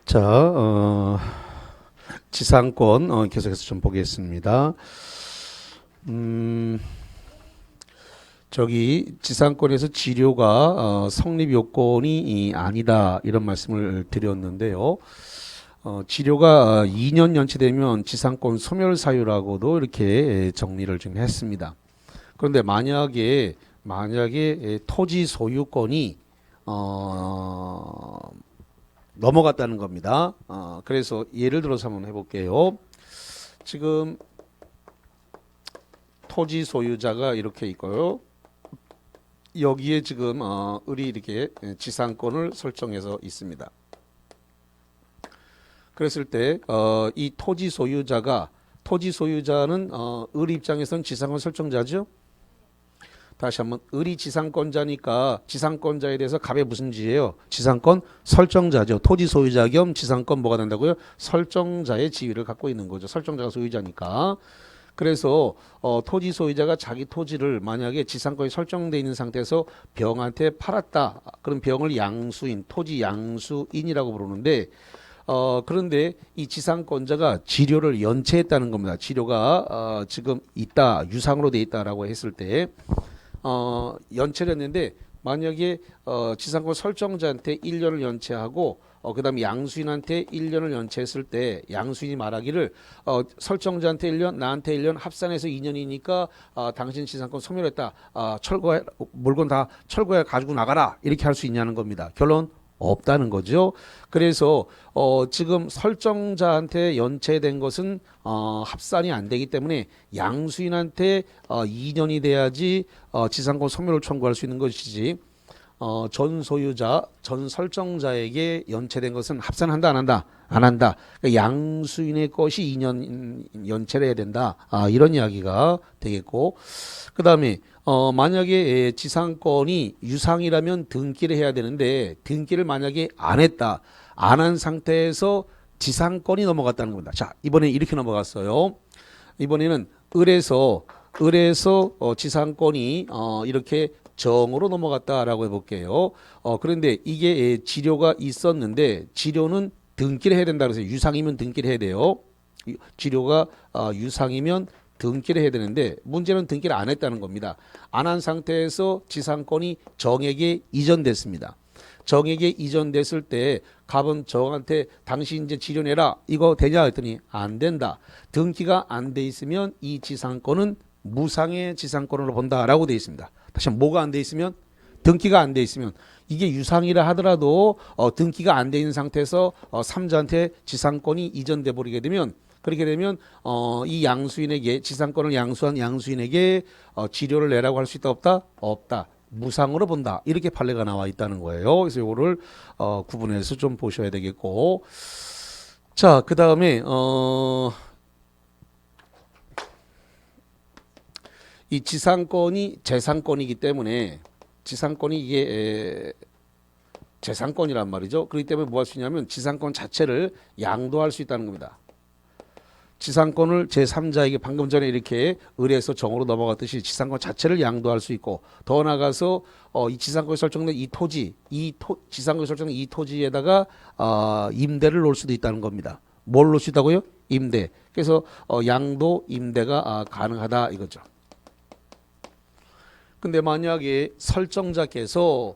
자, 지상권 계속해서 좀 보겠습니다. 저기 지상권에서 지료가 성립 요건이 아니다 이런 말씀을 드렸는데요. 지료가 2년 연체되면 지상권 소멸 사유라고도 이렇게 정리를 좀 했습니다. 그런데 만약에 토지 소유권이 넘어갔다는 겁니다. 그래서 예를 들어서 한번 해볼게요. 지금 토지 소유자가 이렇게 있고요. 여기에 지금 을이 이렇게 지상권을 설정해서 있습니다. 그랬을 때 이 토지 소유자는 을 입장에서는 지상권 설정자죠. 다시 한번 을이 지상권자니까 지상권자에 대해서 갑의 무슨 지예요? 지상권 설정자죠. 토지 소유자 겸 지상권 뭐가 된다고요? 설정자의 지위를 갖고 있는 거죠. 설정자가 소유자니까. 그래서 토지 소유자가 자기 토지를 만약에 지상권이 설정되어 있는 상태에서 병한테 팔았다. 그럼 병을 양수인, 토지 양수인이라고 부르는데 그런데 이 지상권자가 지료를 연체했다는 겁니다. 지료가 지금 있다, 유상으로 돼 있다라고 했을 때 연체를 했는데 만약에 지상권 설정자한테 1년을 연체하고 그 다음에 양수인한테 1년을 연체했을 때 양수인이 말하기를 설정자한테 1년 나한테 1년 합산해서 2년이니까 당신 지상권 소멸했다. 철거해 물건 다 철거해 가지고 나가라. 이렇게 할 수 있냐는 겁니다. 결론 없다는 거죠. 그래서 지금 설정자한테 연체된 것은 합산이 안 되기 때문에 양수인한테 2년이 돼야지 지상권 소멸을 청구할 수 있는 것이지 전 소유자, 전 설정자에게 연체된 것은 합산한다 안 한다? 안 한다. 그러니까 양수인의 것이 2년 연체를 해야 된다. 이런 이야기가 되겠고 그 다음에 만약에 지상권이 유상이라면 등기를 해야 되는데 등기를 만약에 안 했다. 안 한 상태에서 지상권이 넘어갔다는 겁니다. 자, 이번에 이렇게 넘어갔어요. 이번에는 을에서 지상권이 이렇게 정으로 넘어갔다라고 해볼게요. 그런데 이게 지료가 있었는데 지료는 등기를 해야 된다 그래서 유상이면 등기를 해야 돼요. 지료가 유상이면 등기를 해야 되는데 문제는 등기를 안 했다는 겁니다. 안 한 상태에서 지상권이 정에게 이전됐습니다. 정에게 이전됐을 때 갑은 정한테 당신 이제 지료 내라 이거 되냐 했더니 안 된다. 등기가 안 돼 있으면 이 지상권은 무상의 지상권으로 본다라고 돼 있습니다. 다시 한번 뭐가 안 돼 있으면 등기가 안 돼 있으면 이게 유상이라 하더라도 등기가 안 돼 있는 상태에서 삼자한테 지상권이 이전돼 버리게 되면 그렇게 되면 이 양수인에게 지상권을 양수한 양수인에게 지료를 내라고 할 수 있다 없다? 없다. 무상으로 본다. 이렇게 판례가 나와 있다는 거예요. 그래서 이거를 구분해서 좀 보셔야 되겠고 자, 그 다음에 이 지상권이 재산권이기 때문에 지상권이 이게 재산권이란 말이죠. 그렇기 때문에 뭐 할 수 있냐면 지상권 자체를 양도할 수 있다는 겁니다. 지상권을 제3자에게 방금 전에 이렇게 을에서 정으로 넘어갔듯이 지상권 자체를 양도할 수 있고 더 나아가서 이 지상권에 설정된 이 토지, 지상권에 설정된 이 토지에다가 임대를 놓을 수도 있다는 겁니다. 뭘 놓을 수 있다고요? 임대. 그래서 양도 임대가 가능하다 이거죠. 근데 만약에 설정자께서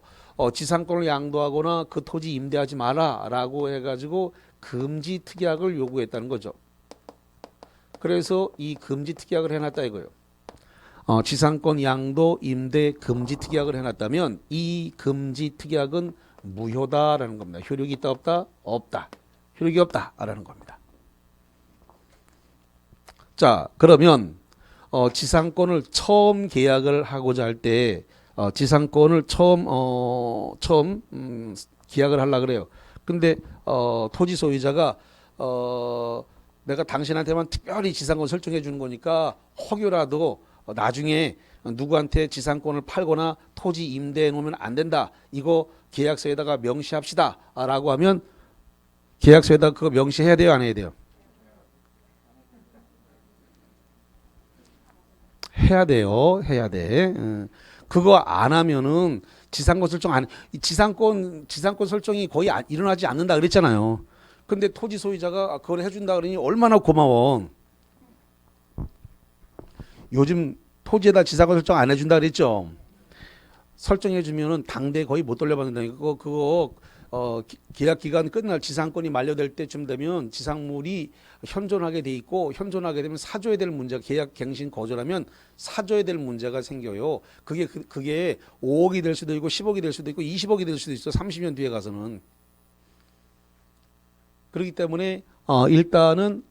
지상권을 양도하거나 그 토지 임대하지 마라 라고 해가지고 금지 특약을 요구했다는 거죠. 그래서 이 금지 특약을 해놨다 이거예요. 지상권 양도 임대 금지 특약을 해놨다면 이 금지 특약은 무효다라는 겁니다. 효력이 있다 없다? 없다. 효력이 없다라는 겁니다. 자, 그러면 지상권을 처음 계약을 하고자 할 때 지상권을 처음 계약을 하려고 그래요. 근데 토지 소유자가 내가 당신한테만 특별히 지상권 설정해 주는 거니까 혹여라도 나중에 누구한테 지상권을 팔거나 토지 임대해 놓으면 안 된다. 이거 계약서에다가 명시합시다. 라고 하면 계약서에다가 그거 명시해야 돼요? 안 해야 돼요? 해야 돼요. 해야 돼. 그거 안 하면은 지상권 설정 지상권 설정이 거의 일어나지 않는다 그랬잖아요. 근데 토지 소유자가 그걸 해준다 그러니 얼마나 고마워. 요즘 토지에다 지상권 설정 안 해준다 그랬죠. 설정해주면은 당대 거의 못 돌려받는다니까. 그거 계약 기간 끝날 지상권이 만료될 때쯤 되면 지상물이 현존하게 돼 있고 현존하게 되면 사줘야 될 문제, 계약 갱신 거절하면 사줘야 될 문제가 생겨요. 그게 5억이 될 수도 있고 10억이 될 수도 있고 20억이 될 수도 있어. 30년 뒤에 가서는. 그렇기 때문에 일단은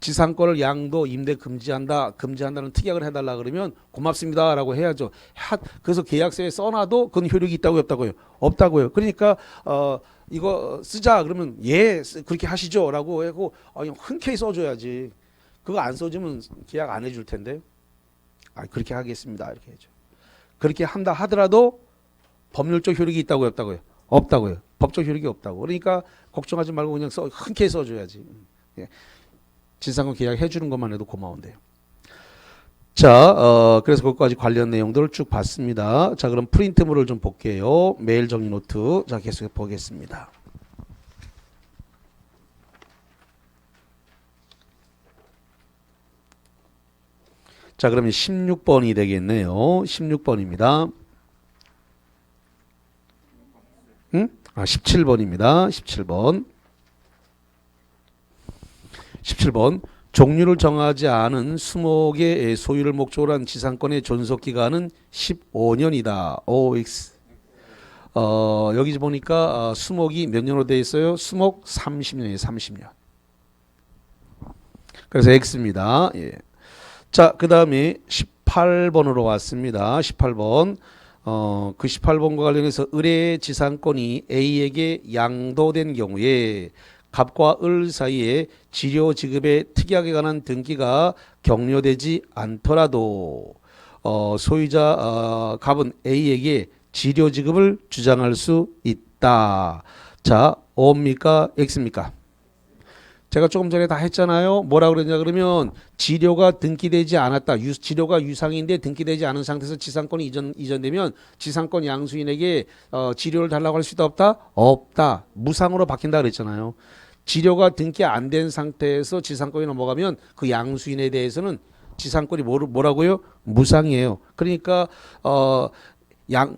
지상권을 양도 임대 금지한다는 특약을 해달라 그러면 고맙습니다라고 해야죠. 그래서 계약서에 써놔도 그건 효력이 있다고요, 없다고요? 없다고요. 그러니까 이거 쓰자 그러면 예 그렇게 하시죠라고 하고 흔쾌히 써줘야지. 그거 안 써주면 계약 안 해줄 텐데. 그렇게 하겠습니다 이렇게 해죠. 그렇게 한다 하더라도 법률적 효력이 있다고요, 없다고요? 없다고요. 법적 효력이 없다고. 그러니까 걱정하지 말고 그냥 흔쾌히 써줘야지. 예. 지상권 계약해 주는 것만 해도 고마운데요. 자, 그래서 그것까지 관련 내용들을 쭉 봤습니다. 자, 그럼 프린트물을 좀 볼게요. 메일 정리 노트. 자, 계속 보겠습니다. 자, 그러면 16번이 되겠네요. 16번입니다. 17번입니다. 17번. 종류를 정하지 않은 수목의 소유를 목적으로 한 지상권의 존속기간은 15년이다. OX. 여기 보니까 수목이 몇 년으로 되어 있어요? 수목 30년이에요. 30년. 그래서 X입니다. 예. 자, 그 다음에 18번으로 왔습니다. 18번. 그 18번과 관련해서 을의 지상권이 A에게 양도된 경우에 갑과 을 사이에 지료 지급의 특약에 관한 등기가 격려되지 않더라도 소유자 갑은 A에게 지료 지급을 주장할 수 있다. 자, O입니까? X입니까? 제가 조금 전에 다 했잖아요. 뭐라 그랬냐 그러면 지료가 등기되지 않았다. 지료가 유상인데 등기되지 않은 상태에서 지상권이 이전되면 지상권 양수인에게 지료를 달라고 할 수 있다 없다? 없다. 무상으로 바뀐다 그랬잖아요. 지료가 등기 안 된 상태에서 지상권이 넘어가면 그 양수인에 대해서는 지상권이 뭐라고요? 무상이에요. 그러니까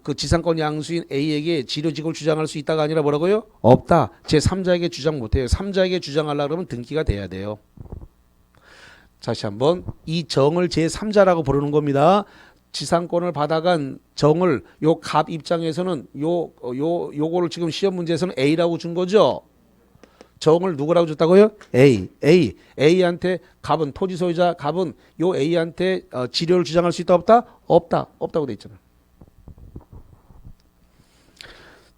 그 지상권 양수인 A에게 지료 지급을 주장할 수 있다가 아니라 뭐라고요? 없다. 제3자에게 주장 못해요. 3자에게 주장하려고 그러면 등기가 돼야 돼요. 다시 한번 이 정을 제3자라고 부르는 겁니다. 지상권을 받아간 정을 요 갑 입장에서는 요거를 지금 시험 문제에서는 A라고 준 거죠. 정을 누구라고 줬다고요? A한테 갑은 토지 소유자 갑은 요 A한테 지료를 주장할 수 있다 없다? 없다고 돼 있잖아.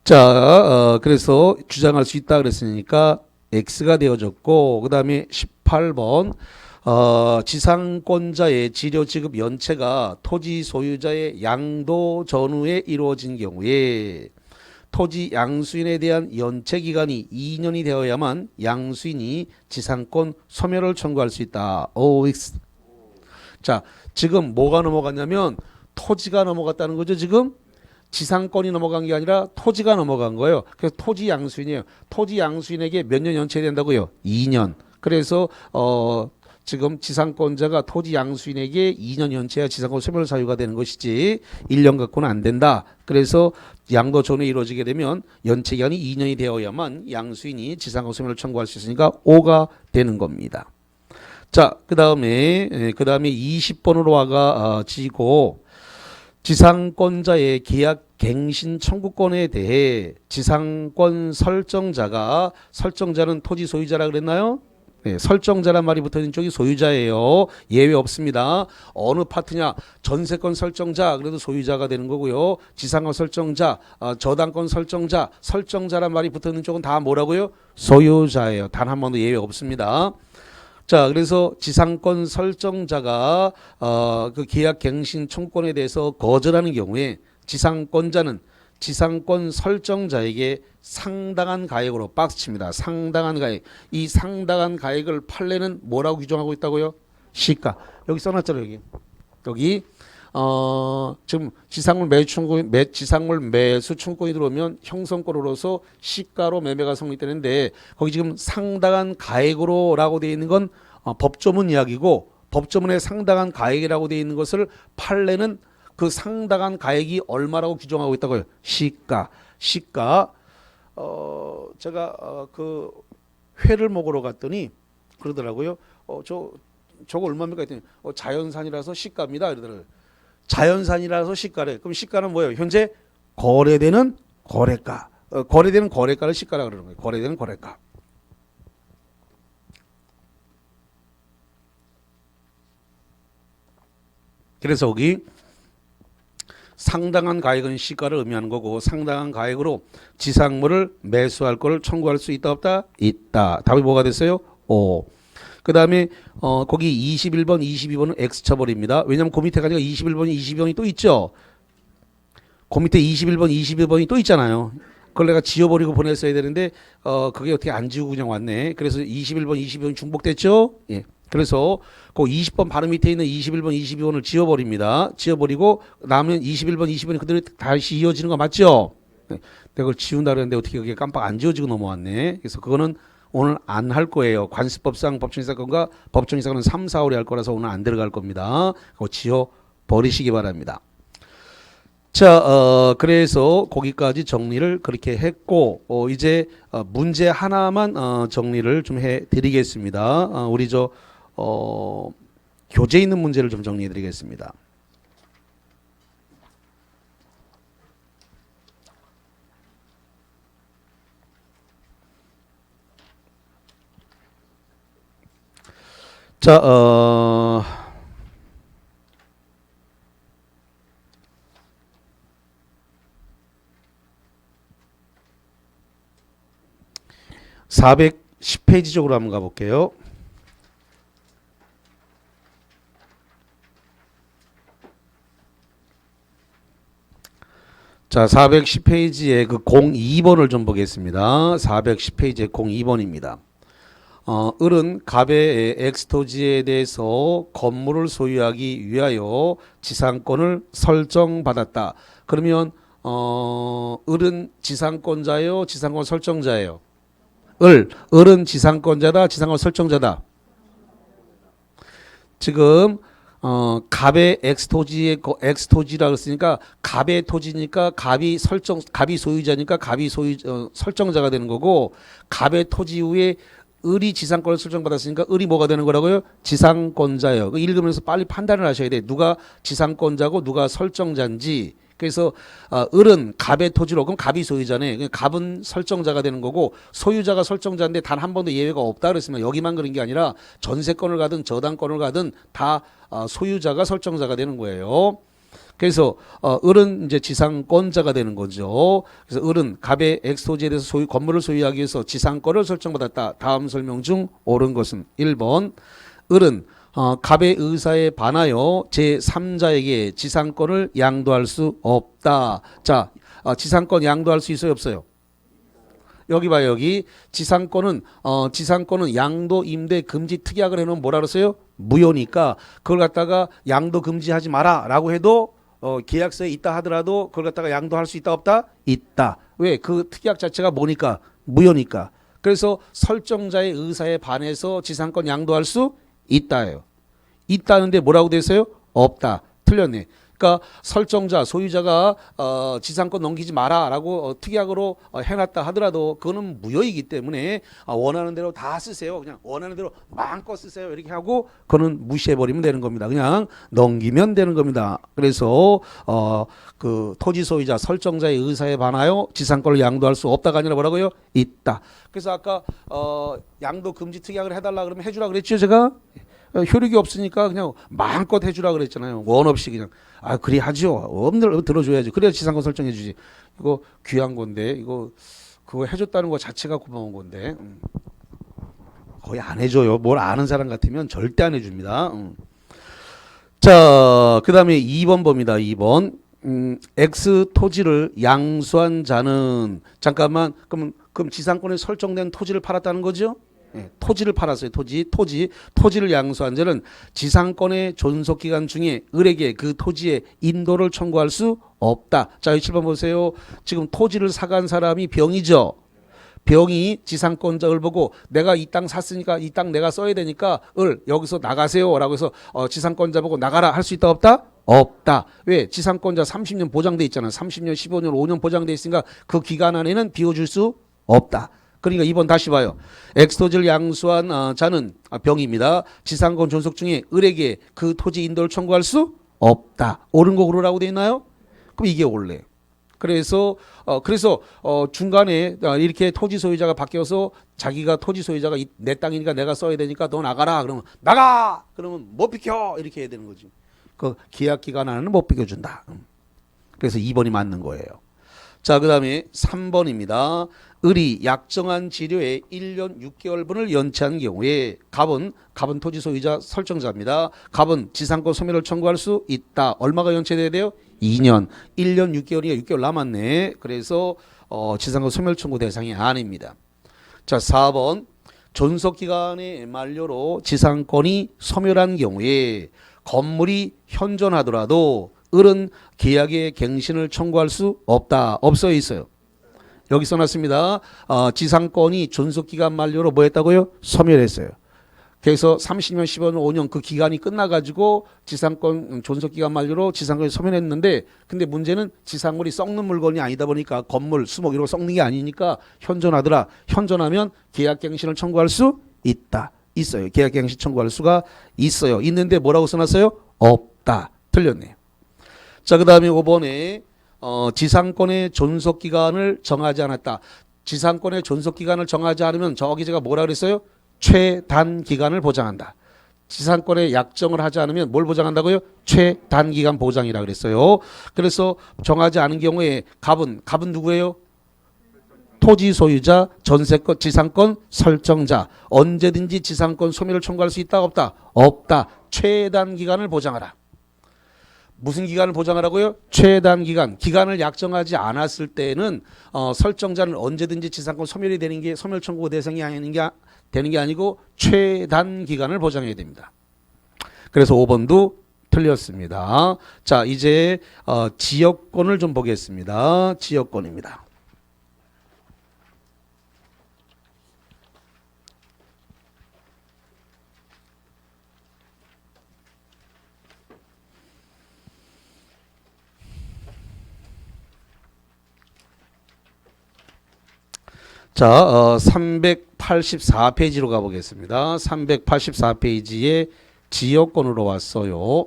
자, 그래서 주장할 수 있다 그랬으니까 X가 되어졌고, 그 다음에 18번, 지상권자의 지료 지급 연체가 토지 소유자의 양도 전후에 이루어진 경우에 토지 양수인에 대한 연체 기간이 2년이 되어야만 양수인이 지상권 소멸을 청구할 수 있다. OX. 자, 지금 뭐가 넘어갔냐면 토지가 넘어갔다는 거죠, 지금? 지상권이 넘어간 게 아니라 토지가 넘어간 거예요. 그래서 토지 양수인이에요. 토지 양수인에게 몇 년 연체된다고요? 2년. 그래서 지금 지상권자가 토지 양수인에게 2년 연체해야 지상권 소멸 사유가 되는 것이지 1년 갖고는 안 된다. 그래서 양도 전후에 이루어지게 되면 연체 기간이 2년이 되어야만 양수인이 지상권 소멸을 청구할 수 있으니까 5가 되는 겁니다. 자, 그 다음에 20번으로 와가 지고 지상권자의 계약 갱신 청구권에 대해 지상권 설정자는 토지 소유자라 그랬나요? 네, 설정자란 말이 붙어있는 쪽이 소유자예요. 예외 없습니다. 어느 파트냐? 전세권 설정자 그래도 소유자가 되는 거고요. 지상권 설정자, 저당권 설정자란 말이 붙어있는 쪽은 다 뭐라고요? 소유자예요. 단 한 번도 예외 없습니다. 자, 그래서 지상권 설정자가 그 계약 갱신 청구권에 대해서 거절하는 경우에 지상권자는 지상권 설정자에게 상당한 가액으로 박스칩니다. 상당한 가액. 이 상당한 가액을 판례는 뭐라고 규정하고 있다고요? 시가. 여기 써놨잖아요. 여기 지금 지상물 매수 청구권이 들어오면 형성권으로서 시가로 매매가 성립되는데 거기 지금 상당한 가액으로라고 되어 있는 건 법조문 이야기고 법조문에 상당한 가액이라고 되어 있는 것을 판례는 그 상당한 가액이 얼마라고 규정하고 있다고요. 시가. 제가 그 회를 먹으러 갔더니 그러더라고요. 저거 얼마입니까 했더니 자연산이라서 시가입니다. 이러더라고요. 자연산이라서 시가래. 그럼 시가는 뭐예요? 현재 거래되는 거래가. 거래되는 거래가를 시가라 그러는 거예요. 거래되는 거래가. 그래서 여기 상당한 가액은 시가를 의미하는 거고 상당한 가액으로 지상물을 매수할 거를 청구할 수 있다 없다? 있다. 답이 뭐가 됐어요? 오. 그 다음에 거기 21번 22번은 X 쳐버립니다. 왜냐하면 그 밑에 가니까 21번 22번이 또 있죠. 그 밑에 21번 22번이 또 있잖아요. 그걸 내가 지워버리고 보냈어야 되는데 그게 어떻게 안 지우고 그냥 왔네. 그래서 21번 22번이 중복됐죠. 예. 그래서 그 20번 바로 밑에 있는 21번 22번을 지워버립니다. 지워버리고 남은 21번 22번이 그대로 다시 이어지는 거 맞죠? 네. 내가 그걸 지운다 그랬는데 어떻게 그게 깜빡 안 지워지고 넘어왔네. 그래서 그거는 오늘 안 할 거예요. 관습법상 법정이사건과 법정이사건은 3, 4, 5에 할 거라서 오늘 안 들어갈 겁니다. 그거 지워버리시기 바랍니다. 자, 그래서 거기까지 정리를 그렇게 했고, 이제 문제 하나만 정리를 좀 해드리겠습니다. 우리 교재 있는 문제를 좀 정리해드리겠습니다. 자, 410페이지 쪽으로 한번 가볼게요. 자, 410페이지에 그 02번을 좀 보겠습니다. 410페이지에 02번입니다. 을은 갑의 엑스토지에 대해서 건물을 소유하기 위하여 지상권을 설정받았다. 그러면 을은 지상권자예요, 지상권 설정자예요? 을은 지상권자다, 지상권 설정자다. 지금 갑의 엑스토지라고 했으니까 갑의 토지니까 갑이 소유자니까 갑이 설정자가 되는 거고, 갑의 토지 위에 을이 지상권을 설정받았으니까 을이 뭐가 되는 거라고요? 지상권자예요. 읽으면서 빨리 판단을 하셔야 돼. 누가 지상권자고 누가 설정자인지. 그래서 을은 갑의 토지로, 그럼 갑이 소유자네. 갑은 설정자가 되는 거고 소유자가 설정자인데 단 한 번도 예외가 없다 그랬으면 여기만 그런 게 아니라 전세권을 가든 저당권을 가든 다 소유자가 설정자가 되는 거예요. 그래서 을은 이제 지상권자가 되는 거죠. 그래서 을은 갑의 엑스토지에 대해서 건물을 소유하기 위해서 지상권을 설정받았다. 다음 설명 중 옳은 것은 1번. 을은 갑의 의사에 반하여 제3자에게 지상권을 양도할 수 없다. 자, 지상권 양도할 수 있어요, 없어요? 여기 봐요. 여기 지상권은 양도, 임대, 금지, 특약을 해놓으면 뭐라 그랬어요? 무효니까 그걸 갖다가 양도 금지하지 마라라고 해도 계약서에 있다 하더라도 그걸 갖다가 양도할 수 있다 없다? 있다. 왜? 그 특약 자체가 뭐니까? 무효니까. 그래서 설정자의 의사에 반해서 지상권 양도할 수 있다예요. 있다는데 뭐라고 돼 있어요? 없다. 틀렸네. 그러니까 설정자, 소유자가 지상권 넘기지 마라라고 특약으로 해놨다 하더라도 그거는 무효이기 때문에 원하는 대로 다 쓰세요. 그냥 원하는 대로 마음껏 쓰세요. 이렇게 하고 그거는 무시해버리면 되는 겁니다. 그냥 넘기면 되는 겁니다. 그래서 그 토지 소유자, 설정자의 의사에 반하여 지상권을 양도할 수 없다가 아니라 뭐라고요? 있다. 그래서 아까 양도 금지 특약을 해달라 그러면 해주라 그랬죠, 제가? 효력이 없으니까 그냥 마음껏 해주라 그랬잖아요. 원 없이 그냥. 그래 하죠. 없는 들어줘야지. 그래야 지상권 설정해주지. 이거 귀한 건데 그거 해줬다는 거 자체가 고마운 건데 거의 안 해줘요. 뭘 아는 사람 같으면 절대 안 해줍니다. 자, 그 다음에 2번 봅니다. 2번. X 토지를 양수한 자는 잠깐만 그럼 지상권에 설정된 토지를 팔았다는 거죠? 예, 토지를 팔았어요. 토지를 양수한 자는 지상권의 존속기간 중에 을에게 그 토지의 인도를 청구할 수 없다. 자, 7번 보세요. 지금 토지를 사간 사람이 병이죠. 병이 지상권자를 보고 내가 이 땅 샀으니까 이 땅 내가 써야 되니까 여기서 나가세요 라고 해서 지상권자 보고 나가라 할 수 있다 없다? 없다. 왜? 지상권자 30년 보장돼 있잖아. 30년, 15년, 5년 보장돼 있으니까 그 기간 안에는 비워줄 수 없다. 그러니까 2번 다시 봐요. 엑스토지를 양수한 자는 병입니다. 지상권 존속 중에 을에게 그 토지 인도를 청구할 수 없다. 옳은 거 고르라고 돼 있나요? 그럼 이게 옳래. 그래서 중간에 이렇게 토지 소유자가 바뀌어서 자기가 토지 소유자가 내 땅이니까 내가 써야 되니까 너 나가라. 그러면 나가. 그러면 못 비켜. 이렇게 해야 되는 거지. 그 계약 기간 안에는 못 비켜준다. 그래서 2번이 맞는 거예요. 자, 그 다음에 3번입니다. 을이 약정한 지료에 1년 6개월분을 연체한 경우에 갑은 토지 소유자 설정자입니다. 갑은 지상권 소멸을 청구할 수 있다. 얼마가 연체돼야 돼요? 2년. 1년 6개월이야. 6개월 남았네. 그래서 지상권 소멸 청구 대상이 아닙니다. 자, 4번. 존속기간의 만료로 지상권이 소멸한 경우에 건물이 현존하더라도 을은 계약의 갱신을 청구할 수 없다. 없어 있어요. 여기 써놨습니다. 지상권이 존속기간 만료로 뭐 했다고요? 소멸했어요. 그래서 30년, 15년, 5년 그 기간이 끝나가지고 지상권 존속기간 만료로 지상권이 소멸했는데 근데 문제는 지상물이 썩는 물건이 아니다 보니까 건물, 수목 이런 거 썩는 게 아니니까 현존하더라. 현존하면 계약갱신을 청구할 수 있다. 있어요. 계약갱신 청구할 수가 있어요. 있는데 뭐라고 써놨어요? 없다. 틀렸네요. 자, 그 다음에 5번에 지상권의 존속기간을 정하지 않았다. 지상권의 존속기간을 정하지 않으면 저기 제가 뭐라 그랬어요? 최단기간을 보장한다. 지상권의 약정을 하지 않으면 뭘 보장한다고요? 최단기간 보장이라 그랬어요. 그래서 정하지 않은 경우에 갑은 누구예요? 토지 소유자, 전세권, 지상권 설정자. 언제든지 지상권 소멸을 청구할 수 있다 없다? 없다. 최단기간을 보장하라. 무슨 기간을 보장하라고요? 최단 기간을 약정하지 않았을 때는 설정자는 언제든지 지상권 소멸이 되는 게 소멸 청구 대상이 되는 게 아니고 최단 기간을 보장해야 됩니다. 그래서 5번도 틀렸습니다. 자, 이제 지역권을 좀 보겠습니다. 지역권입니다. 자, 384페이지로 가보겠습니다. 384페이지에 지역권으로 왔어요.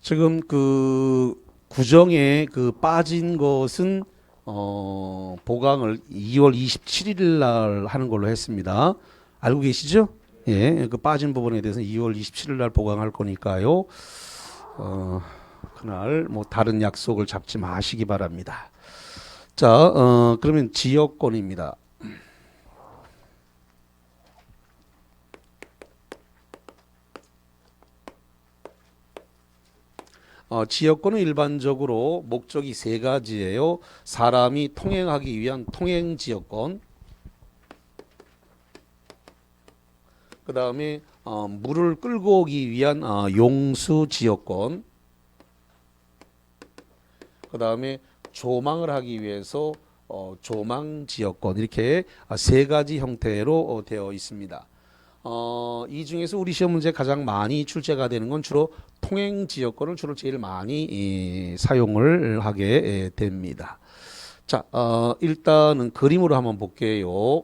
지금 그 구정에 그 빠진 것은 보강을 2월 27일 날 하는 걸로 했습니다. 알고 계시죠? 예, 그 빠진 부분에 대해서 2월 27일 날 보강할 거니까요. 그날 뭐 다른 약속을 잡지 마시기 바랍니다. 자, 그러면 지역권입니다. 지역권은 일반적으로 목적이 세 가지예요. 사람이 통행하기 위한 통행지역권, 그 다음에 물을 끌고 오기 위한 용수지역권, 그 다음에 조망을 하기 위해서 조망지역권, 이렇게 세 가지 형태로 되어 있습니다. 이 중에서 우리 시험 문제 가장 많이 출제가 되는 건 주로 통행지역권을 주로 제일 많이 사용을 하게 됩니다. 자, 일단은 그림으로 한번 볼게요.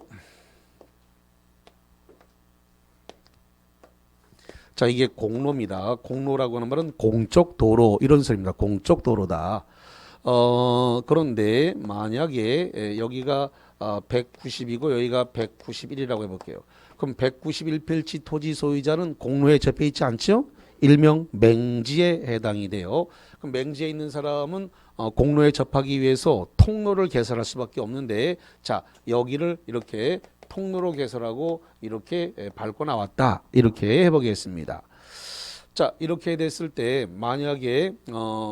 자, 이게 공로입니다. 공로라고 하는 말은 공적 도로 이런 소리입니다. 공적 도로다. 그런데 만약에 여기가 190이고 여기가 191이라고 해볼게요. 그럼 191필지 토지 소유자는 공로에 접해 있지 않죠? 일명 맹지에 해당이 돼요. 그럼 맹지에 있는 사람은 공로에 접하기 위해서 통로를 개설할 수밖에 없는데, 자, 여기를 이렇게 통로로 개설하고 이렇게 밟고 나왔다. 이렇게 해보겠습니다. 자, 이렇게 됐을 때 만약에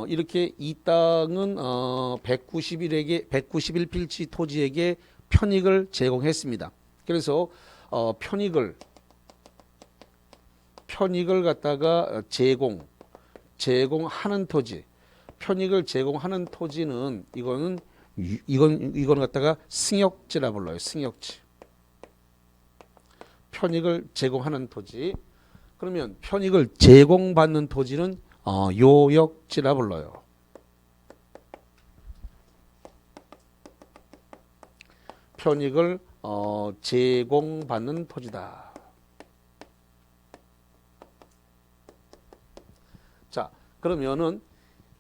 이렇게 이 땅은 191필지 토지에게 편익을 제공했습니다. 그래서 편익을 갖다가 제공하는 토지, 편익을 제공하는 토지는 이건 갖다가 승역지라 불러요. 승역지. 편익을 제공하는 토지. 그러면 편익을 제공받는 토지는 요역지라 불러요. 편익을 제공받는 토지다. 자, 그러면은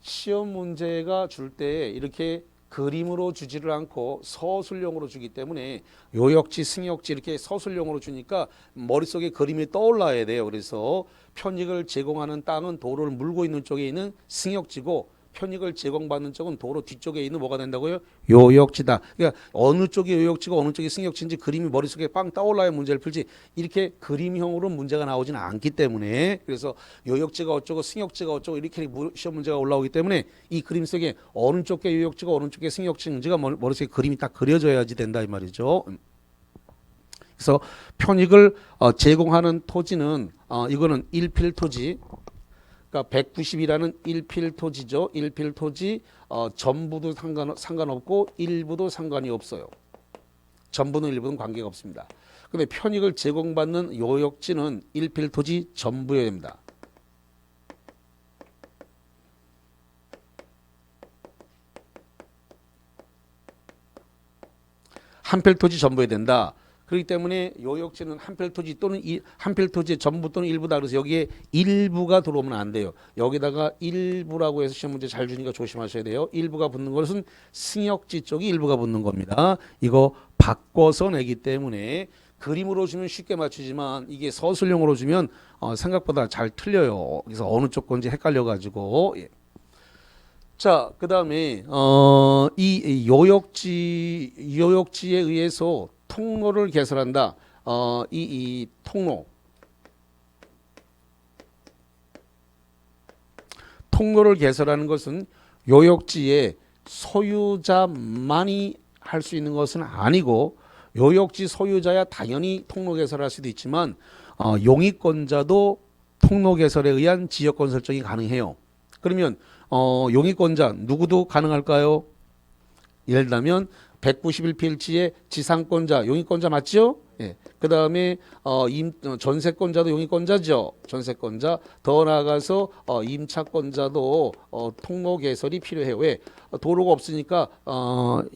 시험 문제가 줄 때 이렇게 그림으로 주지를 않고 서술형으로 주기 때문에 요역지, 승역지 이렇게 서술형으로 주니까 머릿속에 그림이 떠올라야 돼요. 그래서 편익을 제공하는 땅은 도로를 물고 있는 쪽에 있는 승역지고 편익을 제공받는 쪽은 도로 뒤쪽에 있는 뭐가 된다고요? 요역지다. 그러니까 어느 쪽이 요역지고 어느 쪽이 승역지인지 그림이 머릿속에 빵 떠올라야 문제를 풀지 이렇게 그림형으로 문제가 나오지는 않기 때문에 그래서 요역지가 어쩌고 승역지가 어쩌고 이렇게 시험 문제가 올라오기 때문에 이 그림 속에 어느 쪽에 요역지가 어느 쪽에 승역지인지가 머릿속에 그림이 딱 그려져야지 된다 이 말이죠. 그래서 편익을 제공하는 토지는 이거는 일필토지. 그러니까 190이라는 일필토지죠. 일필토지 전부도 상관없고 일부도 상관이 없어요. 전부는 일부는 관계가 없습니다. 근데 편익을 제공받는 요역지는 일필토지 전부여야 됩니다. 한필토지 전부여야 된다. 그렇기 때문에 요역지는 한필토지 또는 한필토지의 전부 또는 일부다. 그래서 여기에 일부가 들어오면 안 돼요. 여기다가 일부라고 해서 시험 문제 잘 주니까 조심하셔야 돼요. 일부가 붙는 것은 승역지 쪽이 일부가 붙는 겁니다. 이거 바꿔서 내기 때문에 그림으로 주면 쉽게 맞추지만 이게 서술형으로 주면 생각보다 잘 틀려요. 그래서 어느 쪽 건지 헷갈려가지고. 예. 자, 그 다음에 이 요역지에 의해서 통로를 개설한다. 이 통로를 개설하는 것은 요역지의 소유자만이 할 수 있는 것은 아니고 요역지 소유자야 당연히 통로 개설할 수도 있지만 용익권자도 통로 개설에 의한 지역권 설정이 가능해요. 그러면 용익권자 누구도 가능할까요? 예를 들면 191필지의 지상권자, 용익권자 맞죠? 예. 그 다음에 전세권자도 용익권자죠. 전세권자. 더 나아가서 임차권자도 통로 개설이 필요해요. 왜? 도로가 없으니까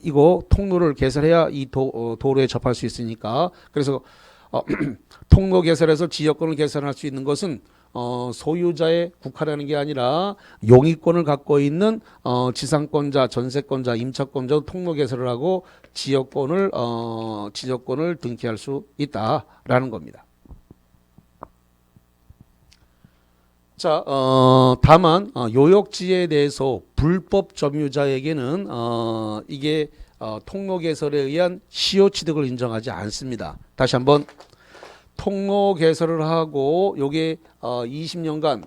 이거 통로를 개설해야 이 도로에 접할 수 있으니까. 그래서 통로 개설해서 지역권을 개설할 수 있는 것은 소유자에 국한하는 게 아니라 용익권을 갖고 있는 지상권자, 전세권자, 임차권자도 통로 개설을 하고 지역권을 등기할 수 있다라는 겁니다. 자, 다만 요역지에 대해서 불법 점유자에게는 이게 통로 개설에 의한 시효 취득을 인정하지 않습니다. 다시 한번. 통로 개설을 하고 요게 20년간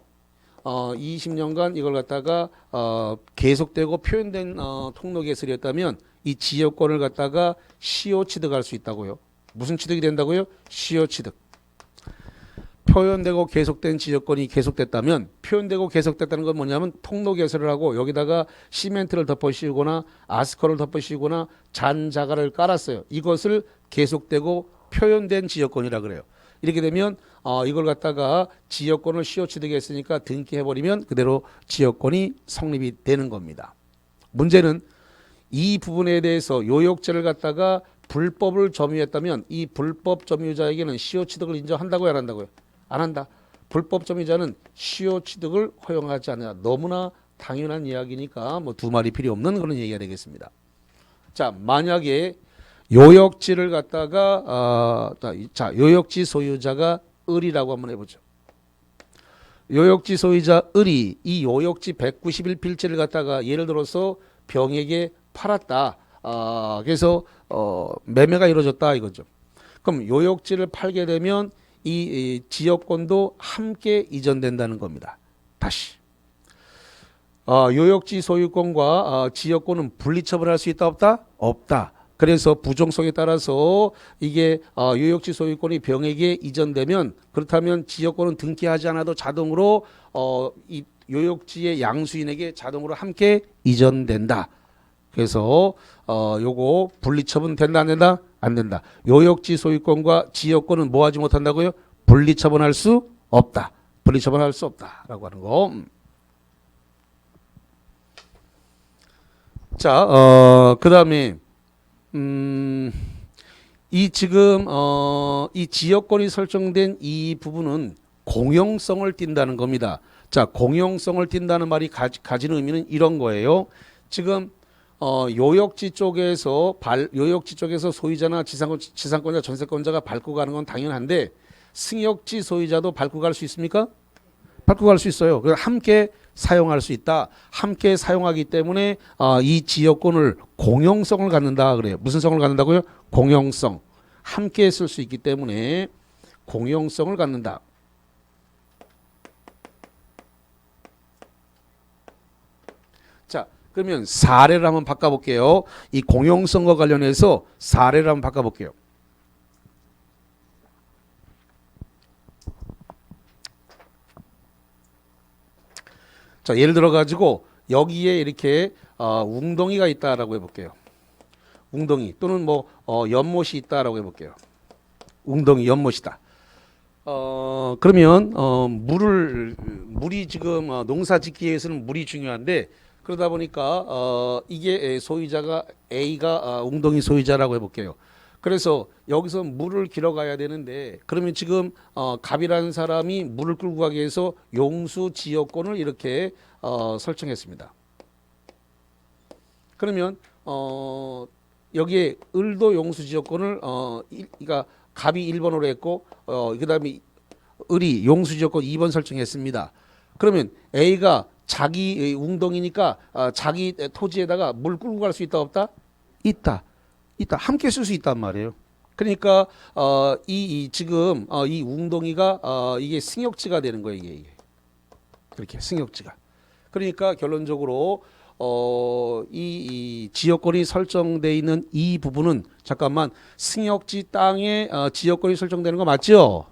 이걸 갖다가 계속되고 표현된 통로 개설이었다면 이 지역권을 갖다가 시효 취득할 수 있다고요. 무슨 취득이 된다고요? 시효 취득. 표현되고 계속된 지역권이 계속됐다면 표현되고 계속됐다는 건 뭐냐면 통로 개설을 하고 여기다가 시멘트를 덮어 씌우거나 아스팔트를 덮어 씌우거나 잔자갈을 깔았어요. 이것을 계속되고 표현된 지역권이라 그래요. 이렇게 되면 이걸 갖다가 지역권을 시효 취득했으니까 등기해버리면 그대로 지역권이 성립이 되는 겁니다. 문제는 이 부분에 대해서 요역지를 갖다가 불법을 점유했다면 이 불법 점유자에게는 시효 취득을 인정한다고요, 안 한다고요? 안 한다. 불법 점유자는 시효 취득을 허용하지 않는다. 너무나 당연한 이야기니까 뭐 두 말이 필요 없는 그런 얘기가 되겠습니다. 자, 만약에 요역지를 갖다가 요역지 소유자가 을이라고 한번 해보죠. 요역지 소유자 을이 이 요역지 191필지를 갖다가 예를 들어서 병에게 팔았다. 그래서 매매가 이루어졌다 이거죠. 그럼 요역지를 팔게 되면 이 지역권도 함께 이전된다는 겁니다. 다시 요역지 소유권과 지역권은 분리처분할 수 있다 없다? 없다. 그래서 부정성에 따라서 이게 요역지 소유권이 병에게 이전되면 그렇다면 지역권은 등기하지 않아도 자동으로 이 요역지의 양수인에게 자동으로 함께 이전된다. 그래서 요거 분리처분 된다 안 된다? 안 된다. 요역지 소유권과 지역권은 뭐 하지 못한다고요? 분리처분할 수 없다. 분리처분할 수 없다라고 하는 거. 자, 그다음에 이 지금 이 지역권이 설정된 이 부분은 공용성을 띈다는 겁니다. 자, 공용성을 띈다는 말이 가지는 의미는 이런 거예요. 지금 요역지 쪽에서 소유자나 지상권자, 전세권자가 밟고 가는 건 당연한데 승역지 소유자도 밟고 갈 수 있습니까? 밟고 갈 수 있어요. 그래서 함께 사용할 수 있다. 함께 사용하기 때문에 이 지역권을 공용성을 갖는다 그래요. 무슨 성을 갖는다고요? 공용성. 함께 쓸 수 있기 때문에 공용성을 갖는다. 자, 그러면 사례를 한번 바꿔볼게요. 이 공용성과 관련해서 사례를 한번 바꿔볼게요. 자, 예를 들어 가지고 여기에 이렇게 웅덩이가 있다라고 해볼게요. 웅덩이 또는 뭐 연못이 있다라고 해볼게요. 웅덩이, 연못이다. 그러면 물이 지금 농사짓기 위해서는 물이 중요한데 그러다 보니까 이게 소유자가 A가 웅덩이 소유자라고 해볼게요. 그래서 여기서 물을 길어 가야 되는데 그러면 지금 갑이라는 사람이 물을 끌고 가기 위해서 용수 지역권을 이렇게 설정했습니다. 그러면 여기에 을도 용수 지역권을 그러니까 갑이 1번으로 했고 그다음에 을이 용수 지역권 2번 설정했습니다. 그러면 A가 자기 웅덩이니까 자기 토지에다가 물 끌고 갈 수 있다 없다? 있다. 함께 쓸 수 있단 말이에요. 그러니까 지금 이 웅덩이가 이게 승역지가 되는 거예요. 이게 그렇게 승역지가. 그러니까 결론적으로 이 지역권이 설정돼 있는 이 부분은 잠깐만 승역지 땅에 지역권이 설정되는 거 맞죠?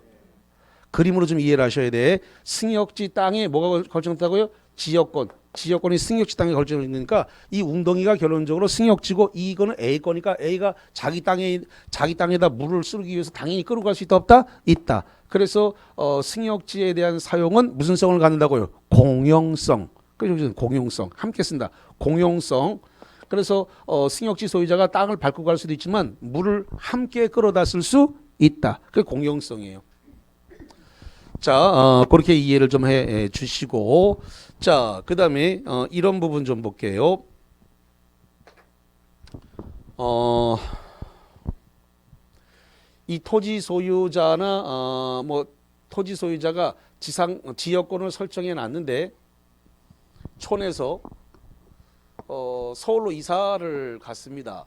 그림으로 좀 이해를 하셔야 돼. 승역지 땅에 뭐가 설정됐다고요? 지역권이 승역지 땅에 걸쳐져 있으니까 이 웅덩이가 결론적으로 승역지고 이거는 A 거니까 A가 자기 땅에다 물을 쓰기 위해서 당연히 끌고 갈 수 있다 없다? 있다. 그래서 승역지에 대한 사용은 무슨 성을 갖는다고요? 공용성. 그래서 공용성. 함께 쓴다. 공용성. 그래서 승역지 소유자가 땅을 밟고 갈 수도 있지만 물을 함께 끌어다 쓸 수 있다. 그게 공용성이에요. 자, 그렇게 이해를 좀 해 주시고, 자, 그 다음에 이런 부분 좀 볼게요. 이 토지 소유자나 토지 소유자가 지역권을 설정해 놨는데 촌에서 서울로 이사를 갔습니다.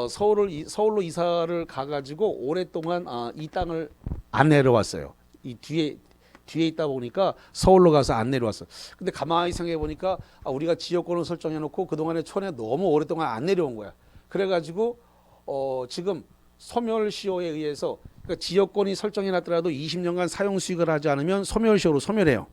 서울로 이사를 가가지고 오랫동안 이 땅을 안 내려왔어요. 이 뒤에 있다 보니까 서울로 가서 안 내려왔어. 근데 가만히 생각해 보니까 우리가 지역권을 설정해 놓고 그동안에 촌에 너무 오랫동안 안 내려온 거야. 그래가지고 지금 소멸시효에 의해서 그러니까 지역권이 설정해 놨더라도 20년간 사용 수익을 하지 않으면 소멸시효로 소멸해요.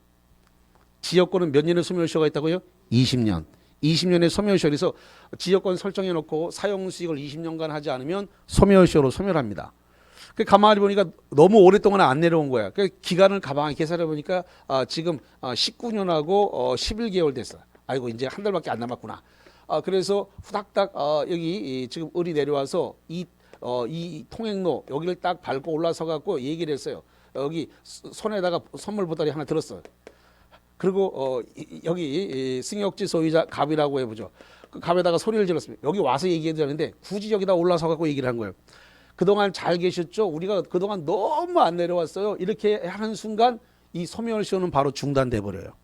지역권은 몇 년의 소멸시효가 있다고요? 20년. 20년의 소멸시효에서 지역권 설정해 놓고 사용 수익을 20년간 하지 않으면 소멸시효로 소멸합니다. 그 가만히 보니까 너무 오랫동안 안 내려온 거야. 그 기간을 가만히 계산해 보니까 지금 19년하고 11개월 됐어. 아이고 이제 한 달밖에 안 남았구나. 그래서 후닥닥 여기 지금 을이 내려와서 이 통행로 여기를 딱 밟고 올라서 갖고 얘기를 했어요. 여기 손에다가 선물 보따리 하나 들었어. 그리고 여기 승역지 소유자 갑이라고 해보죠. 그 갑에다가 소리를 질렀습니다. 여기 와서 얘기해야 되는데 굳이 여기다 올라서 갖고 얘기를 한 거예요. 그동안 잘 계셨죠? 우리가 그동안 너무 안 내려왔어요. 이렇게 하는 순간 이 소멸시효는 바로 중단돼 버려요.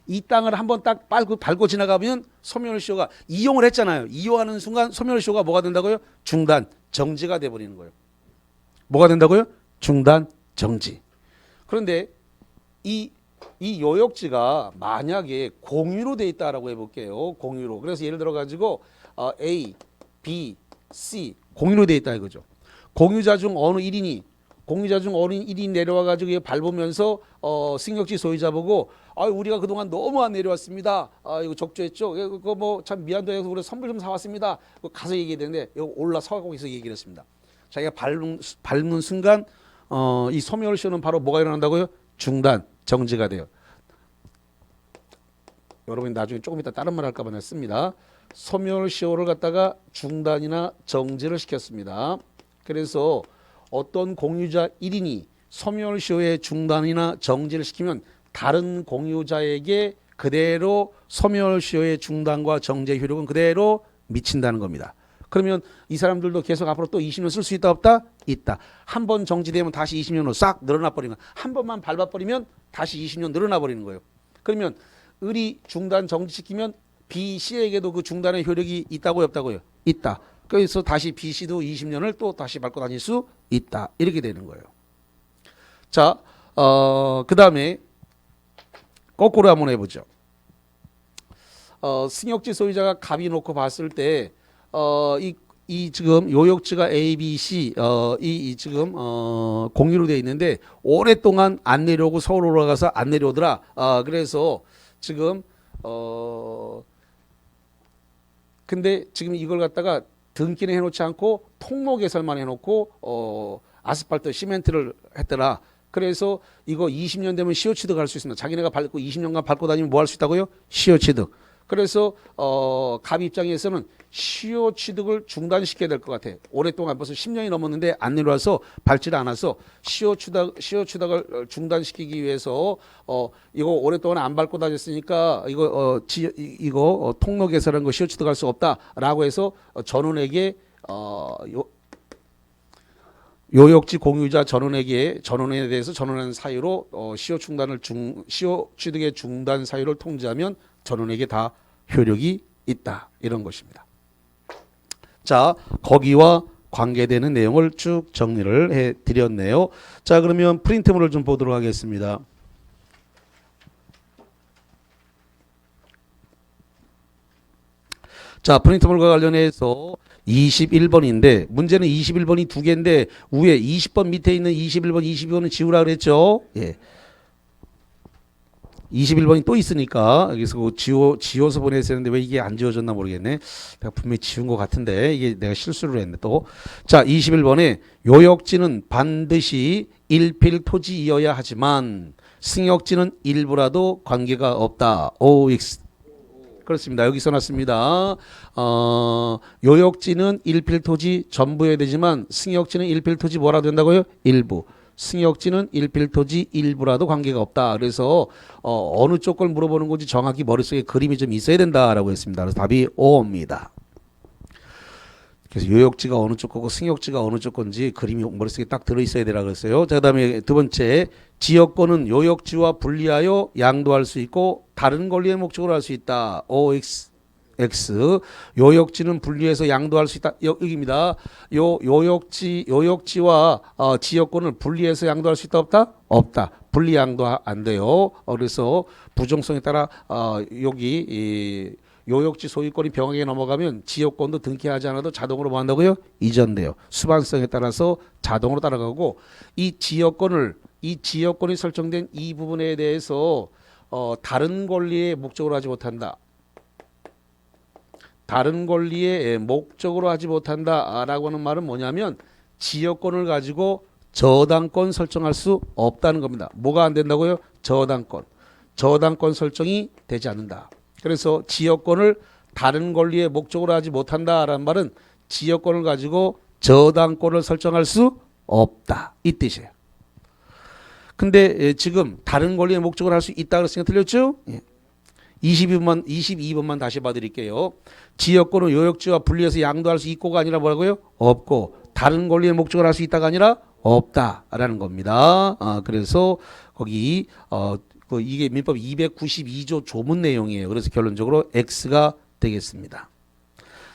이 땅을 한번 딱 밟고 지나가면 소멸시효가 이용을 했잖아요. 이용하는 순간 소멸시효가 뭐가 된다고요? 중단, 정지가 돼 버리는 거예요. 뭐가 된다고요? 중단, 정지. 그런데 이 요역지가 만약에 공유로 돼 있다라고 해볼게요. 공유로. 그래서 예를 들어 가지고 A, B, C 공유로 돼 있다 이거죠. 공유자 중 어느 1인이 내려와 가지고 밟으면서 승역지 소유자 보고 우리가 그동안 너무 안 내려왔습니다. 이거 적조했죠. 그거 뭐 참 미안도 해서 우리 선물 좀 사왔습니다. 가서 얘기되는데 이거 올라서고 있어 얘기를 했습니다. 자기가 밟는 순간 이 소멸시효는 바로 뭐가 일어난다고요? 중단, 정지가 돼요. 여러분이 나중에 조금 이따 다른 말 할까 봐 냈습니다. 소멸시효를 갖다가 중단이나 정지를 시켰습니다. 그래서 어떤 공유자 1인이 소멸시효의 중단이나 정지를 시키면 다른 공유자에게 그대로 소멸시효의 중단과 정지의 효력은 그대로 미친다는 겁니다. 그러면 이 사람들도 계속 앞으로 또 20년 쓸 수 있다 없다? 있다. 한 번 정지되면 다시 20년으로 싹 늘어나 버리는 거예요. 한 번만 밟아버리면 다시 20년 늘어나 버리는 거예요. 그러면 을이 중단 정지시키면 B, C에게도 그 중단의 효력이 있다고요 없다고요? 있다. 그래서 다시 B, C도 20년을 또 다시 밟고 다닐 수 있다. 이렇게 되는 거예요. 자, 그 다음에 거꾸로 한번 해보죠. 승역지 소유자가 갑이 놓고 봤을 때 이 지금 요역지가 A, B, C 이 지금 공유로 되어 있는데 오랫동안 안 내려오고 서울 올라가서 안 내려오더라. 그래서 지금 근데 지금 이걸 갖다가 등기는 해놓지 않고 통로 개설만 해놓고 아스팔트 시멘트를 했더라. 그래서 이거 20년 되면 시효 취득할 수 있습니다. 자기네가 밟고 20년간 밟고 다니면 뭐 할 수 있다고요? 시효 취득. 그래서 갑 입장에서는 시효 취득을 중단시켜야 될 것 같아. 오랫동안 벌써 10년이 넘었는데 안 내려와서 밟지를 않아서 시효 취득을 중단시키기 위해서 이거 오랫동안 안 밟고 다녔으니까 이거 통로 개설한 거 시효 취득할 수 없다라고 해서 전원에게 요역지 공유자 전원에 대해서 전원하는 사유로 시효 취득의 중단 사유를 통지하면 전원에게 다 효력이 있다. 이런 것입니다. 자, 거기와 관계되는 내용을 쭉 정리를 해 드렸네요. 자, 그러면 프린트물을 좀 보도록 하겠습니다. 자, 프린트물과 관련해서 21번인데 문제는 21번이 두 개인데 위에 20번 밑에 있는 21번, 22번은 지우라 그랬죠. 예. 21번이 또 있으니까 여기서 지워서 보냈어야 했는데 왜 이게 안 지워졌나 모르겠네. 내가 분명히 지운 것 같은데 이게 내가 실수를 했네 또. 자, 21번에 요역지는 반드시 일필토지이어야 하지만 승역지는 일부라도 관계가 없다. OX. 그렇습니다. 여기 써놨습니다. 요역지는 일필토지 전부여야 되지만 승역지는 일필토지 뭐라 된다고요? 일부. 승역지는 일필토지 일부라도 관계가 없다. 그래서 어느 쪽 걸 물어보는 건지 정확히 머릿속에 그림이 좀 있어야 된다라고 했습니다. 그래서 답이 O입니다. 그래서 요역지가 어느 쪽 거고 승역지가 어느 쪽 건지 그림이 머릿속에 딱 들어있어야 되라 그랬어요. 자, 그다음에 두 번째, 지역권은 요역지와 분리하여 양도할 수 있고 다른 권리의 목적으로 할 수 있다. OX. 요역지는 분리해서 양도할 수 있다. 여기입니다. 요역지와 지역권을 분리해서 양도할 수 있다 없다? 없다. 분리 양도 안 돼요. 그래서 부정성에 따라 여기 요역지 소유권이 병행에 넘어가면 지역권도 등기하지 않아도 자동으로 뭐 한다고요? 이전돼요. 수반성에 따라서 자동으로 따라가고 이 지역권이 설정된 이 부분에 대해서 다른 권리의 목적으로 하지 못한다. 다른 권리의 목적으로 하지 못한다라고 하는 말은 뭐냐면 지역권을 가지고 저당권 설정할 수 없다는 겁니다. 뭐가 안 된다고요? 저당권 설정이 되지 않는다. 그래서 지역권을 다른 권리의 목적으로 하지 못한다라는 말은 지역권을 가지고 저당권을 설정할 수 없다. 이 뜻이에요. 근데 지금 다른 권리의 목적으로 할 수 있다 그랬으니까 틀렸죠? 예. 22번만 다시 봐드릴게요. 지역권은 요역지와 분리해서 양도할 수 있고가 아니라 뭐라고요? 없고. 다른 권리의 목적을 할 수 있다가 아니라 없다라는 겁니다. 그래서 거기 이게 민법 292조 조문 내용이에요. 그래서 결론적으로 X가 되겠습니다.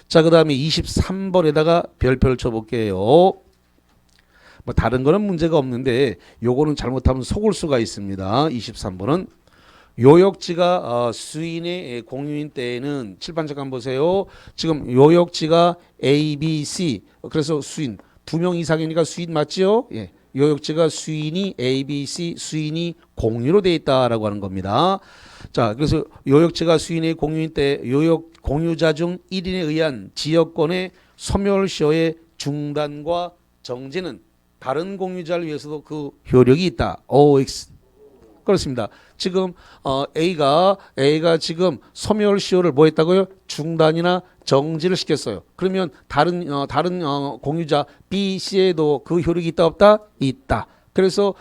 자, 그 다음에 23번에다가 별표를 쳐볼게요. 뭐 다른 거는 문제가 없는데 요거는 잘못하면 속을 수가 있습니다. 23번은 요역지가 수인의 공유인 때에는 칠판 잠깐 보세요. 지금 요역지가 A, B, C 그래서 수인 2명 이상이니까 수인 맞죠? 예. 요역지가 수인이 A, B, C 수인이 공유로 돼 있다라고 하는 겁니다. 자, 그래서 요역지가 수인의 공유인 때 요역 공유자 중 1인에 의한 지역권의 소멸시효의 중단과 정지는 다른 공유자를 위해서도 그 효력이 있다. OX. 그렇습니다. 지금 A가 지금 소멸시효를 뭐 했다고요? 중단이나 정지를 시켰어요. 그러면 다른 공유자 B, C에도 그 효력이 있다 없다? 있다. 그래서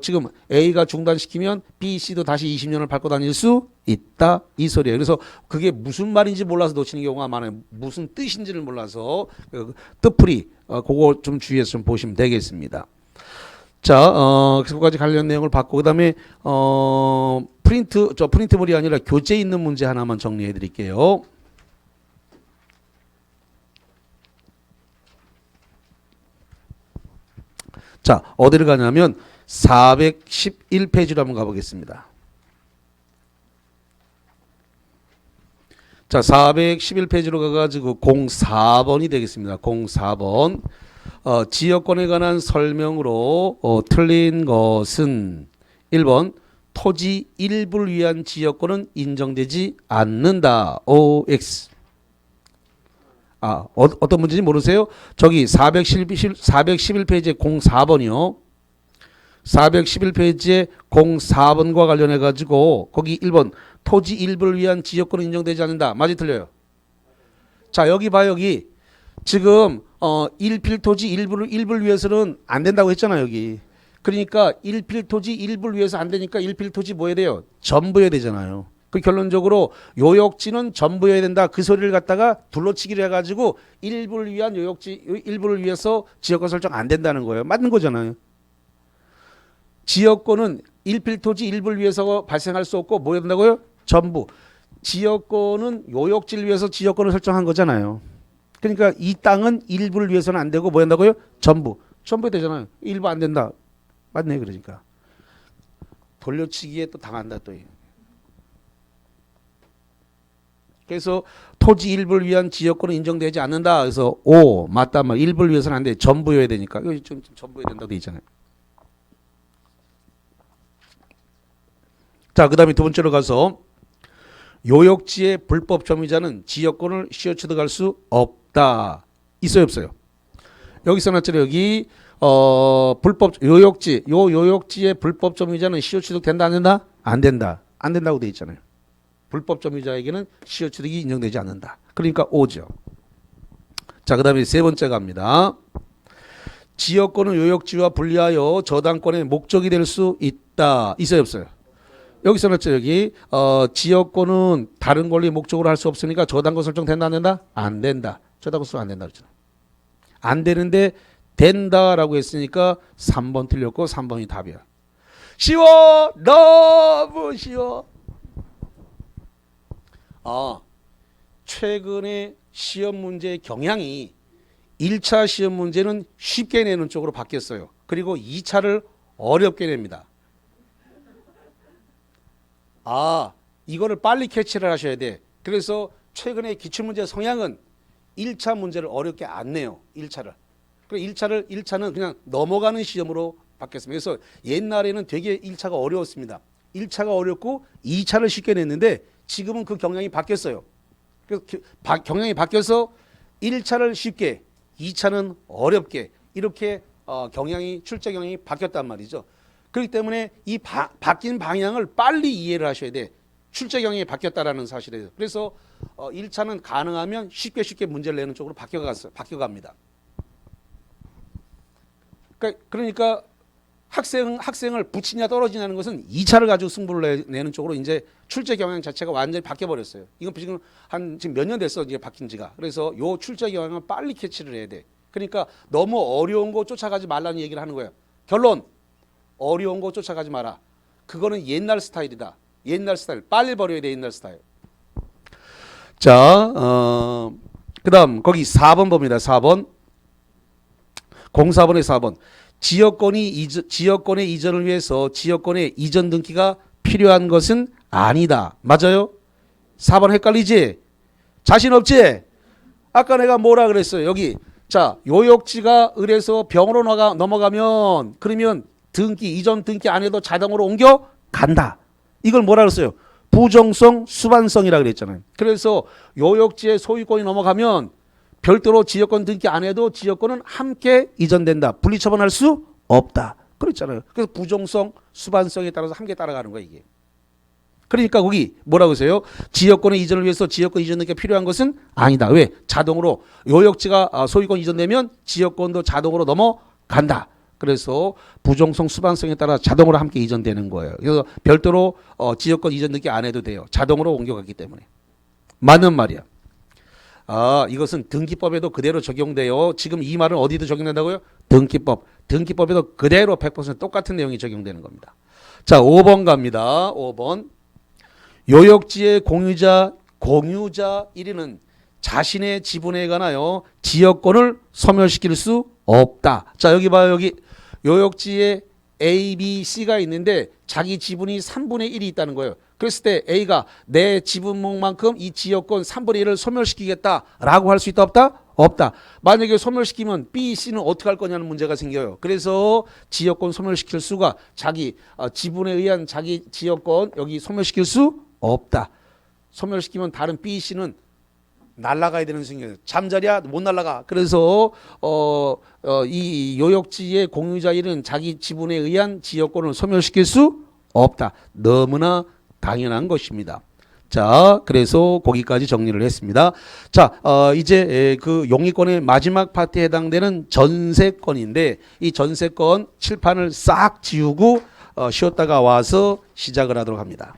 지금 A가 중단시키면 B, C도 다시 20년을 밟고 다닐 수 있다. 이 소리예요. 그래서 그게 무슨 말인지 몰라서 놓치는 경우가 많아요. 무슨 뜻인지를 몰라서 뜻풀이 그거 좀 주의해서 좀 보시면 되겠습니다. 자, 그거까지 관련 내용을 봤고 그다음에 프린트물이 아니라 교재 있는 문제 하나만 정리해 드릴게요. 자, 어디를 가냐면 411페이지로 한번 가보겠습니다. 자, 411페이지로 가가지고 04번이 되겠습니다. 04번. 지역권에 관한 설명으로 틀린 것은 1번 토지 일부를 위한 지역권은 인정되지 않는다. OX. 어떤 문제인지 모르세요? 저기 411페이지에 04번이요. 411페이지에 04번과 관련해 가지고 거기 1번 토지 일부를 위한 지역권은 인정되지 않는다. 맞이 틀려요? 자, 여기 봐 여기. 지금 일필토지 일부를 위해서는 안 된다고 했잖아 여기. 그러니까 일필토지 일부를 위해서 안 되니까 일필토지 뭐 해야 돼요? 전부여야 되잖아요. 그 결론적으로 요역지는 전부여야 된다. 그 소리를 갖다가 둘러치기를 해가지고 일부를 위한 요역지 일부를 위해서 지역권 설정 안 된다는 거예요. 맞는 거잖아요. 지역권은 일필토지 일부를 위해서 발생할 수 없고 뭐 해야 된다고요? 전부. 지역권은 요역지를 위해서 지역권을 설정한 거잖아요. 그러니까 이 땅은 일부를 위해서는 안 되고 뭐 한다고요? 전부 되잖아요. 일부 안 된다. 맞네. 그러니까 돌려치기에 또 당한다 또. 그래서 토지 일부를 위한 지역권은 인정되지 않는다. 그래서 오 맞다. 말 일부를 위해서는 안 돼. 전부여야 되니까. 여기 좀 전부여야 된다고 돼 있잖아요. 자, 그다음에 두 번째로 가서 요역지의 불법 점유자는 지역권을 시효 취득할 수 없다. 있어요 없어요? 여기 써놨죠. 여기 불법 요역지의 불법 점유자는 시효 취득된다 안 된다? 안 된다. 안 된다고 돼 있잖아요. 불법 점유자에게는 시효 취득이 인정되지 않는다. 그러니까 O죠. 자, 그다음에 세 번째 갑니다. 지역권은 요역지와 분리하여 저당권의 목적이 될 수 있다. 있어요 없어요? 여기 써놨죠. 여기 지역권은 다른 권리 목적으로 할 수 없으니까 저당권 설정된다 안 된다? 안 된다. 저당권 설정 안 된다 그랬잖아. 안 되는데 된다라고 했으니까 3번 틀렸고 3번이 답이야. 쉬워. 너무 쉬워. 최근에 시험 문제의 경향이 1차 시험 문제는 쉽게 내는 쪽으로 바뀌었어요. 그리고 2차를 어렵게 냅니다. 이거를 빨리 캐치를 하셔야 돼. 그래서 최근에 기출문제 성향은 1차 문제를 어렵게 안 내요. 1차를. 그리고 1차는 그냥 넘어가는 시험으로 바뀌었습니다. 그래서 옛날에는 되게 1차가 어려웠습니다. 1차가 어렵고 2차를 쉽게 냈는데 지금은 그 경향이 바뀌었어요. 그래서 경향이 바뀌어서 1차를 쉽게, 2차는 어렵게 이렇게 출제 경향이 바뀌었단 말이죠. 그렇기 때문에 이 바뀐 방향을 빨리 이해를 하셔야 돼. 출제 경향이 바뀌었다라는 사실이에요. 그래서 1차는 가능하면 쉽게 문제를 내는 쪽으로 바뀌어갑니다. 그러니까 학생을 붙이냐 떨어지냐는 것은 2차를 가지고 승부를 내는 쪽으로 이제 출제 경향 자체가 완전히 바뀌어버렸어요. 이건 지금 몇 년 됐어 이제 바뀐 지가. 그래서 요 출제 경향을 빨리 캐치를 해야 돼. 그러니까 너무 어려운 거 쫓아가지 말라는 얘기를 하는 거예요. 결론. 어려운 거 쫓아가지 마라. 그거는 옛날 스타일이다. 옛날 스타일. 빨리 버려야 돼. 옛날 스타일. 자, 그 다음 거기 4번 봅니다. 4번. 04번에 4번. 지역권의 이전을 위해서 지역권의 이전 등기가 필요한 것은 아니다. 맞아요? 4번 헷갈리지? 자신 없지? 아까 내가 뭐라 그랬어요? 여기. 자, 요역지가 을에서 병으로 넘어가면 그러면 이전 등기 안 해도 자동으로 옮겨 간다. 이걸 뭐라 그랬어요? 부정성, 수반성이라 그랬잖아요. 그래서 요역지의 소유권이 넘어가면 별도로 지역권 등기 안 해도 지역권은 함께 이전된다. 분리처분할 수 없다. 그랬잖아요. 그래서 부정성, 수반성에 따라서 함께 따라가는 거야 이게. 그러니까 거기 뭐라고 하세요? 지역권의 이전을 위해서 지역권 이전 등기가 필요한 것은 아니다. 왜? 자동으로 요역지가 소유권 이전되면 지역권도 자동으로 넘어간다. 그래서 부정성, 수반성에 따라 자동으로 함께 이전되는 거예요. 그래서 별도로 지역권 이전 등기 안 해도 돼요. 자동으로 옮겨갔기 때문에. 맞는 말이야. 이것은 등기법에도 그대로 적용돼요. 지금 이 말은 어디도 적용된다고요? 등기법. 등기법에도 그대로 100% 똑같은 내용이 적용되는 겁니다. 자, 5번 갑니다. 5번. 요역지의 공유자 1위는 자신의 지분에 관하여 지역권을 소멸시킬 수 없다. 자, 여기 봐요. 여기 요역지에 A, B, C가 있는데 자기 지분이 3분의 1이 있다는 거예요. 그랬을 때 A가 내 지분목만큼 이 지역권 3분의 1을 소멸시키겠다라고 할 수 있다 없다? 없다. 만약에 소멸시키면 B, C는 어떻게 할 거냐는 문제가 생겨요. 그래서 지역권 소멸시킬 수가 자기 지분에 의한 자기 지역권 여기 소멸시킬 수 없다. 소멸시키면 다른 B, C는 날아가야 되는 생겨요. 잠자리야 못 날아가. 그래서 이 요역지의 공유자 1은 자기 지분에 의한 지역권을 소멸시킬 수 없다. 너무나 당연한 것입니다. 자, 그래서 거기까지 정리를 했습니다. 자, 이제 그 용의권의 마지막 파트에 해당되는 전세권인데 이 전세권 칠판을 싹 지우고 쉬었다가 와서 시작을 하도록 합니다.